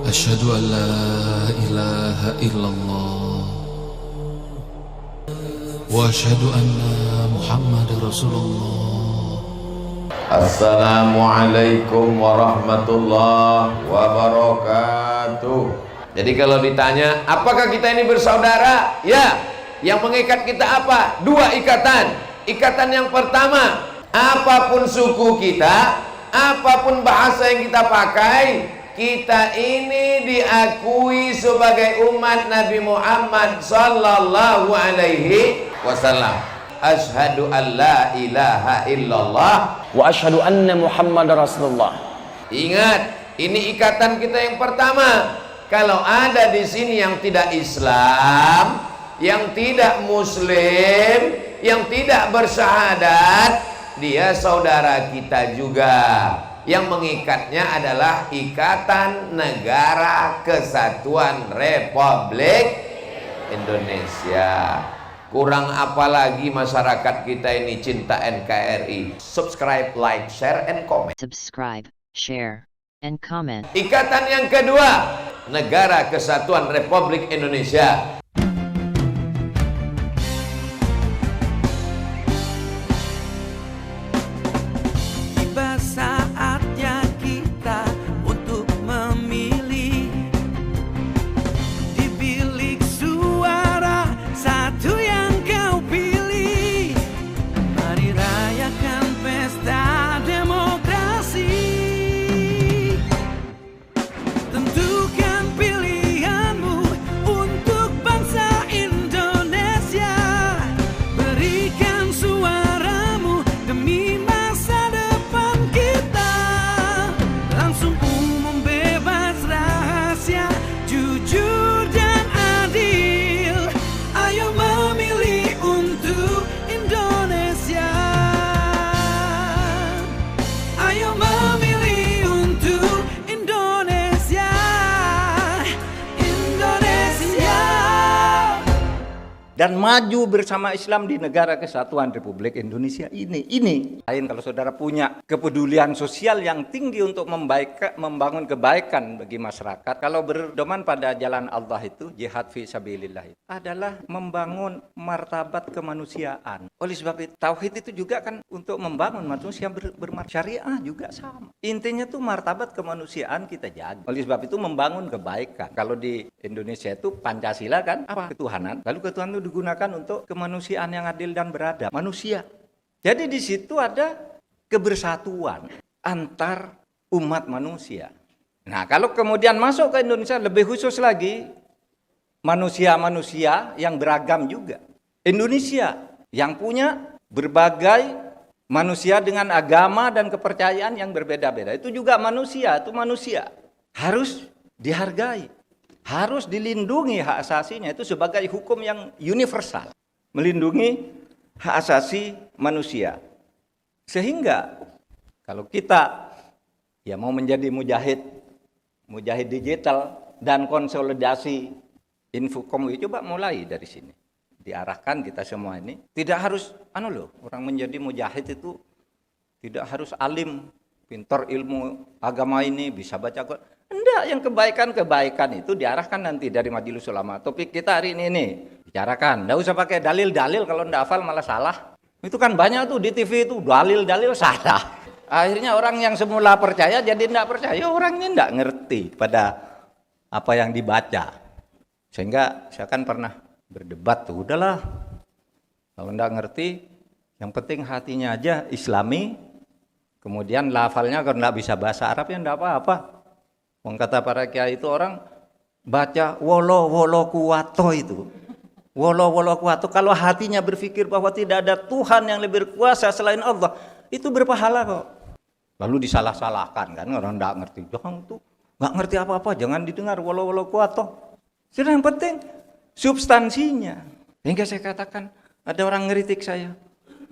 أشهد أن لا إله إلا الله وأشهد أن محمد رسول الله. Assalamualaikum warahmatullahi wabarakatuh. Jadi kalau ditanya, apakah kita ini bersaudara? Ya, yang mengikat kita apa? Dua ikatan. Ikatan yang pertama, apapun suku kita, apapun bahasa yang kita pakai, kita ini diakui sebagai umat Nabi Muhammad sallallahu alaihi wasallam. Asyhadu an la ilaha illallah wa asyhadu anna Muhammadar Rasulullah. Ingat, ini ikatan kita yang pertama. Kalau ada di sini yang tidak Islam, yang tidak Muslim, yang tidak bersyahadat, dia saudara kita juga. Yang mengikatnya adalah Ikatan Negara Kesatuan Republik Indonesia. Kurang apa lagi masyarakat kita ini cinta NKRI. Subscribe, like, share, and comment. Subscribe, share, and comment. Ikatan yang kedua, Negara Kesatuan Republik Indonesia. Tiba saatnya kita untuk memilih di bilik suara satu yang kau pilih. Mari rayakan pesta demokrasi. Tentukan pilihanmu untuk bangsa Indonesia. Berikan suaramu demi masa depan kita. Langsung umum, bebas, rahasia, jujur dan adil. Ayo memilih untuk Indonesia. Ayo memilih untuk Indonesia. Indonesia. Dan maju bersama Islam di Negara Kesatuan Republik Indonesia ini. Lain kalau saudara punya kepedulian sosial yang tinggi untuk membangun kebaikan bagi masyarakat. Kalau berdoman pada jalan Allah itu, jihad fi sabilillah itu adalah membangun martabat kemanusiaan. Oleh sebab itu, tauhid itu juga kan untuk membangun manusia syariah juga sama. Intinya tuh martabat kemanusiaan kita jaga. Oleh sebab itu membangun kebaikan. Kalau di Indonesia itu Pancasila kan apa? Ketuhanan. Lalu ketuhanan itu digunakan untuk kemanusiaan yang adil dan beradab. Manusia. Jadi di situ ada kebersatuan antar umat manusia. Nah, kalau kemudian masuk ke Indonesia lebih khusus lagi, manusia-manusia yang beragam juga. Indonesia yang punya berbagai manusia dengan agama dan kepercayaan yang berbeda-beda. Itu juga manusia, itu manusia. Harus dihargai. Harus dilindungi hak asasinya, itu sebagai hukum yang universal. Melindungi hak asasi manusia. Sehingga kalau kita ya mau menjadi mujahid digital dan konsolidasi infokom, coba mulai dari sini. Diarahkan kita semua ini. Tidak harus, orang menjadi mujahid itu tidak harus alim, pintar ilmu agama ini, bisa baca Quran. Enggak, yang kebaikan-kebaikan itu diarahkan nanti dari Majelis Ulama. Topik kita hari ini bicarakan. Enggak usah pakai dalil-dalil, kalau enggak hafal malah salah. Itu kan banyak tuh di TV itu dalil-dalil salah. Akhirnya orang yang semula percaya jadi enggak percaya. Orangnya enggak ngerti pada apa yang dibaca. Sehingga saya kan pernah berdebat tuh, udahlah. Kalau enggak ngerti, yang penting hatinya aja Islami. Kemudian lafalnya kalau enggak bisa bahasa Arab ya enggak apa-apa. Kata para kiai itu orang baca wolo kuwato itu. Wolo kuwato, kalau hatinya berpikir bahwa tidak ada Tuhan yang lebih berkuasa selain Allah, itu berpahala kok. Lalu disalah-salahkan kan, orang enggak ngerti. Jangan tuh, enggak ngerti apa-apa, jangan didengar wolo kuwato. Jadi yang penting substansinya. Hingga saya katakan, ada orang ngeritik saya.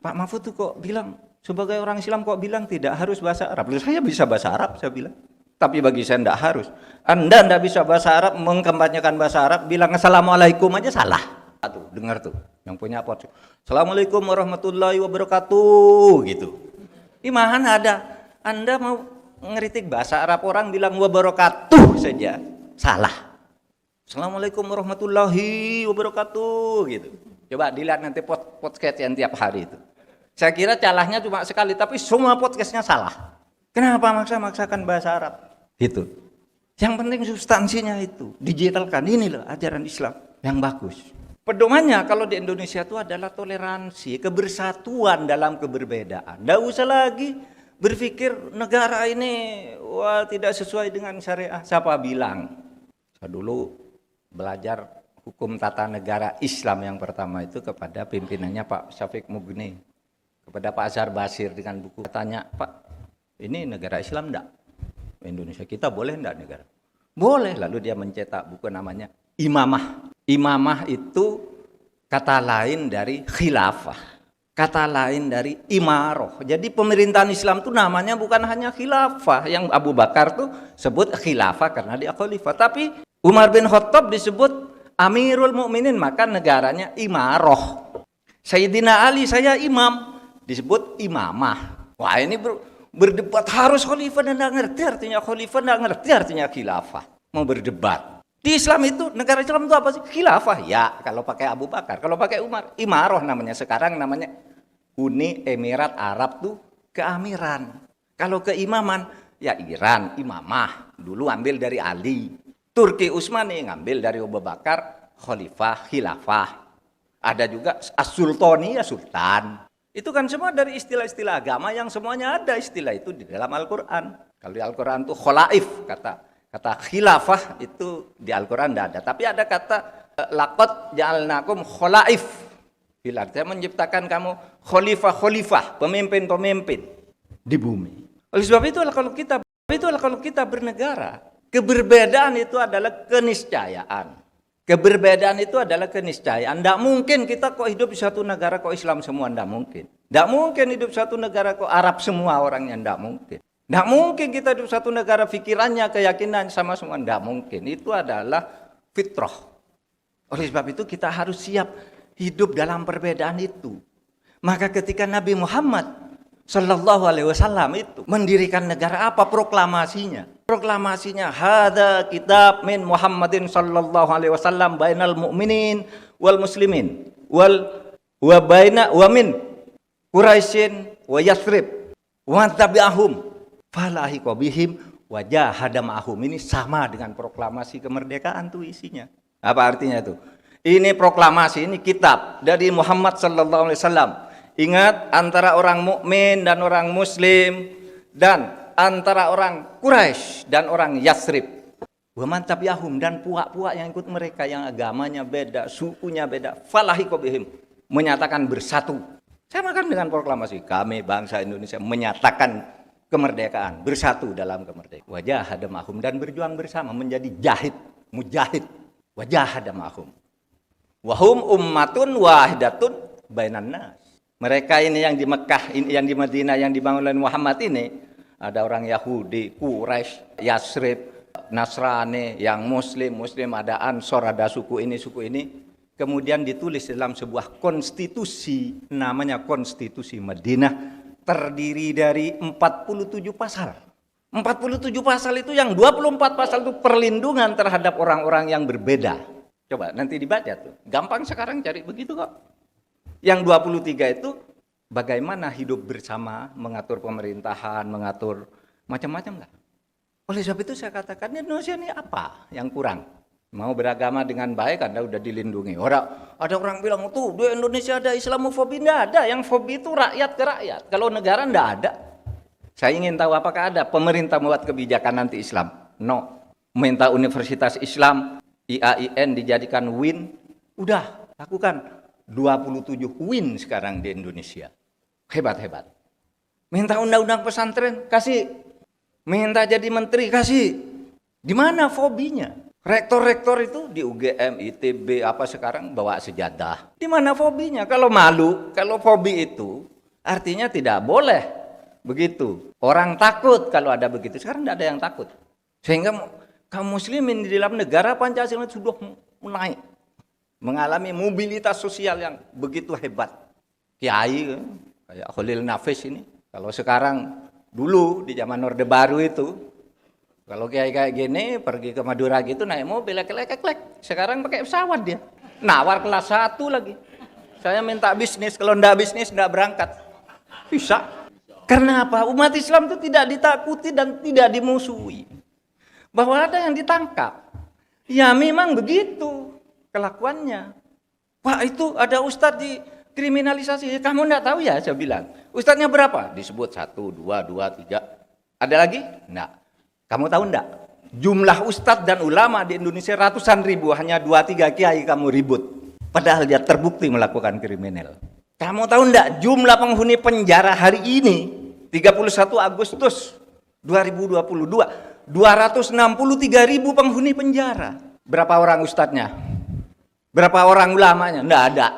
Pak Mahfud tuh kok bilang, sebagai orang Islam kok bilang tidak harus bahasa Arab. Saya bisa bahasa Arab, saya bilang. Tapi bagi saya tidak harus. Anda tidak bisa bahasa Arab, mengkampanyekan bahasa Arab, bilang Assalamualaikum aja salah. Tuh, dengar tuh, yang punya podcast. Assalamualaikum warahmatullahi wabarakatuh, gitu. Di mana ada? Anda mau ngeritik bahasa Arab, orang bilang wabarakatuh saja. salah. Assalamualaikum warahmatullahi wabarakatuh gitu. Coba dilihat nanti podcast yang tiap hari itu. Saya kira calahnya cuma sekali, tapi semua podcastnya salah. Kenapa maksa-maksakan bahasa Arab? Gitu. Yang penting substansinya itu digitalkan. Inilah ajaran Islam yang bagus. Pedomannya kalau di Indonesia itu adalah toleransi, kebersatuan dalam keberbedaan. Tidak usah lagi berpikir negara ini wah tidak sesuai dengan syariah. Siapa bilang? Saya dulu belajar hukum tata negara Islam yang pertama itu kepada pimpinannya Pak Syafiq Mugni, kepada Pak Azhar Basir dengan buku. Tanya, Pak, ini negara Islam enggak? Indonesia kita boleh enggak negara? Boleh. Lalu dia mencetak buku namanya Imamah. Imamah itu kata lain dari khilafah, kata lain dari imaroh. Jadi pemerintahan Islam itu namanya bukan hanya khilafah. Yang Abu Bakar tuh sebut khilafah karena dia khalifah. Tapi Umar bin Khattab disebut Amirul Mukminin, maka negaranya imaroh. Sayyidina Ali, saya imam, disebut imamah. Wah, ini berdebat harus khalifah dan nggak ngerti artinya khalifah, nggak ngerti artinya khilafah. Mau berdebat. Di Islam itu, negara Islam itu apa sih? Khilafah. Ya, kalau pakai Abu Bakar. Kalau pakai Umar, imaroh namanya. Sekarang namanya Uni Emirat Arab tuh keamiran. Kalau keimaman, ya Iran, imamah. Dulu ambil dari Ali. Turki Utsmani ngambil dari Abu Bakar, khalifah, khilafah. Ada juga as-sultani, ya sultan. Itu kan semua dari istilah-istilah agama yang semuanya ada istilah itu di dalam Al-Quran. Kalau di Al-Quran itu kholaif, kata khilafah itu di Al-Quran tidak ada. Tapi ada kata laqad ja'alnakum kholaif. Saya menciptakan kamu khalifah, pemimpin-pemimpin di bumi. Oleh sebab itu kalau kita bernegara, keberbedaan itu adalah keniscayaan. Keberbedaan itu adalah keniscayaan. Tidak mungkin kita kok hidup di satu negara kok Islam semua, tidak mungkin. Tidak mungkin hidup di satu negara kok Arab semua orangnya, tidak mungkin. Tidak mungkin kita hidup di satu negara pikirannya, keyakinan sama semua, tidak mungkin. Itu adalah fitrah. Oleh sebab itu kita harus siap hidup dalam perbedaan itu. Maka ketika Nabi Muhammad Sallallahu Alaihi Wasallam itu mendirikan negara apa proklamasinya? Proklamasinya hada kitab min Muhammadin Sallallahu Alaihi Wasallam bainal mu'minin wal muslimin wa min Quraisyin wa Yathrib wa tabi'ahum falahiqa bihim wa jahada ma'ahum. Ini sama dengan proklamasi kemerdekaan tuh isinya. Apa artinya itu? Ini proklamasi, ini kitab dari Muhammad Sallallahu Alaihi Wasallam. Ingat, antara orang mukmin dan orang muslim, dan antara orang Quraisy dan orang Yathrib. Wa man tabi'ahum, dan puak-puak yang ikut mereka yang agamanya beda, sukunya beda. Falahiqa bihim, menyatakan bersatu. Sama kan dengan proklamasi kami bangsa Indonesia menyatakan kemerdekaan, bersatu dalam kemerdekaan. Wajah hadamahum, dan berjuang bersama menjadi mujahid. Wajah hadamahum. Wahum ummatun wahidatun bainan nas. Mereka ini yang di Mekah, ini yang di Madinah, yang dibangun oleh Muhammad ini, ada orang Yahudi, Quraisy, Yathrib, Nasrani, yang Muslim, ada Ansor, ada suku ini. Kemudian ditulis dalam sebuah konstitusi, namanya Konstitusi Madinah, terdiri dari 47 pasal. 47 pasal itu yang 24 pasal itu perlindungan terhadap orang-orang yang berbeda. Coba nanti dibaca tuh. Gampang sekarang cari begitu kok. Yang 23 itu bagaimana hidup bersama, mengatur pemerintahan, mengatur macam-macam lah. Oleh sebab itu saya katakan Indonesia ini apa yang kurang? Mau beragama dengan baik Anda udah dilindungi. Ada orang bilang tuh di Indonesia ada Islamofobi, enggak ada. Yang fobi itu rakyat ke rakyat. Kalau negara enggak ada. Saya ingin tahu apakah ada pemerintah membuat kebijakan anti Islam? No. Minta Universitas Islam IAIN dijadikan WIN, udah lakukan. 27 WIN sekarang di Indonesia. Hebat. Minta undang-undang pesantren, kasih. Minta jadi menteri, kasih. Di mana fobinya? Rektor-rektor itu di UGM, ITB, apa sekarang bawa sejadah. Di mana fobinya? Kalau malu, kalau fobi itu artinya tidak boleh begitu. Orang takut kalau ada begitu. Sekarang tidak ada yang takut. Sehingga kaum muslimin di dalam negara Pancasila sudah naik. Mengalami mobilitas sosial yang begitu hebat. Kiai kayak Khalil Nafis ini. Kalau sekarang dulu di zaman Orde Baru itu, Kalau kayak gini pergi ke Madura gitu naik mobil lek. Sekarang pakai pesawat dia. Nawar kelas 1 lagi. Saya minta bisnis, kalau enggak bisnis enggak berangkat. Bisa. Karena apa? Umat Islam itu tidak ditakuti dan tidak dimusuhi. Bahwa ada yang ditangkap. Ya memang begitu kelakuannya. Wah itu ada ustadz dikriminalisasi. Kamu enggak tahu ya, saya bilang. Ustadznya berapa? Disebut 1, 2, 3. Ada lagi? Enggak. Kamu tahu enggak? Jumlah ustadz dan ulama di Indonesia ratusan ribu, hanya 2-3 kiai kamu ribut. Padahal dia terbukti melakukan kriminal. Kamu tahu enggak jumlah penghuni penjara hari ini 31 Agustus 2022 263.000 penghuni penjara. Berapa orang ustadznya? Berapa orang ulamanya? Enggak ada.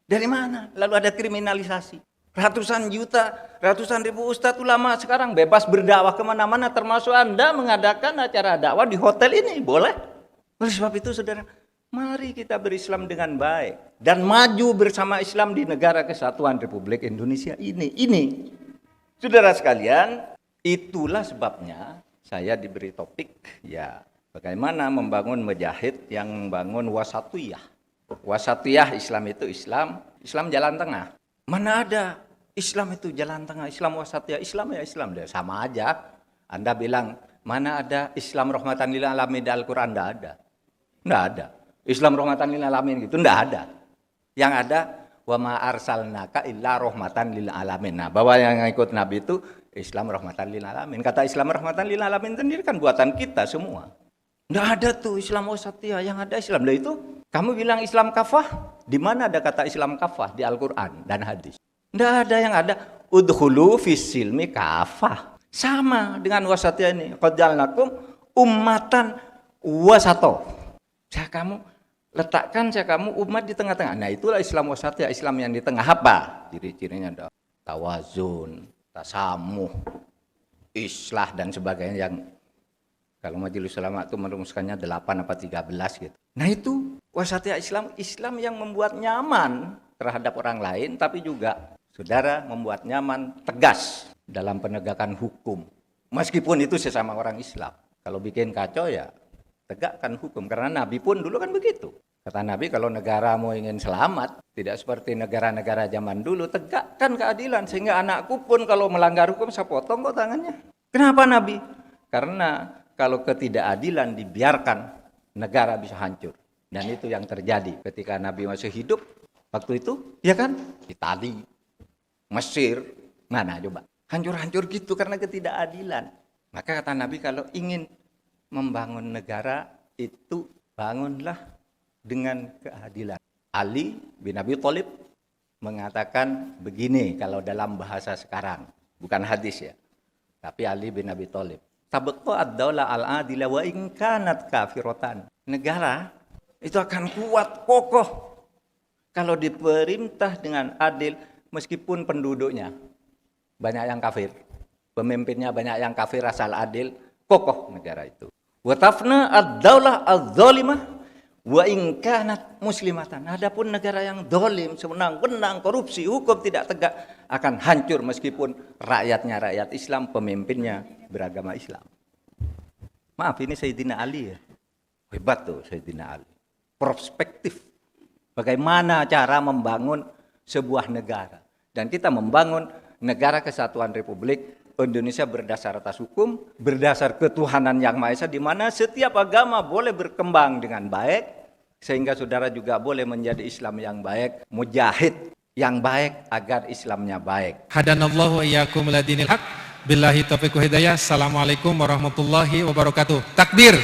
Dari mana? Lalu ada kriminalisasi. Ratusan juta, ratusan ribu ustadz ulama sekarang bebas berdakwah kemana-mana, termasuk Anda mengadakan acara dakwah di hotel ini, boleh. Oleh sebab itu saudara, mari kita berislam dengan baik dan maju bersama Islam di negara kesatuan Republik Indonesia ini. Saudara sekalian, itulah sebabnya saya diberi topik ya bagaimana membangun mujahid yang membangun wasatiyah. Wasatiyah Islam itu Islam jalan tengah. Mana ada Islam itu jalan tengah, Islam wasatiyah, Islam ya Islam, sama aja. Anda bilang mana ada Islam rahmatan lil alamin di Al-Qur'an? Enggak ada. Islam rahmatan lil alamin gitu enggak ada. Yang ada wa ma arsalnaka illa rahmatan lil alamin. Nah, bahwa yang ikut Nabi itu Islam rahmatan lil alamin. Kata Islam rahmatan lil alamin sendiri kan buatan kita semua. Enggak ada tuh Islam wasatiyah, yang ada Islam. Lah itu kamu bilang Islam kafah? Di mana ada kata Islam kafah di Al-Qur'an dan hadis? Enggak ada, yang ada udkhulu fis silmi kafah. Sama dengan wasatiyah ini. Qad ja'alnakum ummatan wasato. Letakkan kamu umat di tengah-tengah. Nah, itulah Islam wasatiyah, Islam yang di tengah. Apa? Ciri-cirinya ada tawazun, tasamuh, islah dan sebagainya, yang kalau Majelis Ulama itu merumuskannya 8 apa 13 gitu. Nah itu wasatiyah Islam yang membuat nyaman terhadap orang lain, tapi juga saudara membuat nyaman, tegas dalam penegakan hukum. Meskipun itu sesama orang Islam. Kalau bikin kacau ya tegakkan hukum. Karena Nabi pun dulu kan begitu. Kata Nabi, kalau negara mau ingin selamat, tidak seperti negara-negara zaman dulu, tegakkan keadilan. Sehingga anakku pun kalau melanggar hukum, saya potong kok tangannya. Kenapa Nabi? Karena kalau ketidakadilan dibiarkan, negara bisa hancur. Dan itu yang terjadi ketika Nabi masih hidup. Waktu itu, ya kan? Itali, Mesir, mana coba? Hancur-hancur gitu karena ketidakadilan. Maka kata Nabi, kalau ingin membangun negara, itu bangunlah dengan keadilan. Ali bin Abi Thalib mengatakan begini kalau dalam bahasa sekarang. Bukan hadis ya. Tapi Ali bin Abi Thalib. Tabqa ad-daulah al-adila wa in kanat kafiratan. Negara itu akan kuat, kokoh kalau diperintah dengan adil meskipun penduduknya banyak yang kafir. Pemimpinnya banyak yang kafir, asal adil, kokoh negara itu. Wa tafna ad-daulah adz-zalimah wa in kanat muslimatan. Adapun negara yang zalim, sewenang-wenang, korupsi, hukum tidak tegak, akan hancur meskipun rakyatnya rakyat Islam, pemimpinnya beragama Islam. Maaf, ini Sayyidina Ali ya. Hebat tuh Sayyidina Ali. Perspektif bagaimana cara membangun sebuah negara. Dan kita membangun negara kesatuan Republik Indonesia berdasar atas hukum, berdasar ketuhanan yang Maha Esa, di mana setiap agama boleh berkembang dengan baik, sehingga saudara juga boleh menjadi Islam yang baik, mujahid yang baik agar Islamnya baik. Hadanallahu wa iyyakum ila dinil haq. Billahi taufiq wa hidayah. Assalamualaikum warahmatullahi wabarakatuh. Takbir.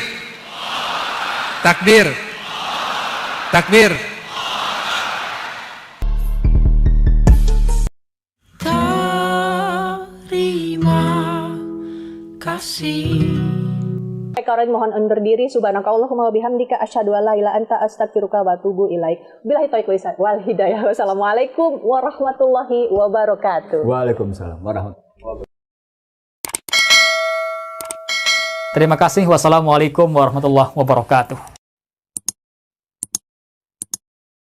Takbir. Takbir. Terima kasih. Karen mohon undur diri. Subhanakallahumma wa bihamdika asyhadu an la ilaha illa anta astaghfiruka wa atubu ilaik. Billahi taufiq wal hidayah. Wassalamualaikum warahmatullahi wabarakatuh. Waalaikumsalam warahmatullahi wabarakatuh. Terima kasih. Wassalamualaikum warahmatullahi wabarakatuh.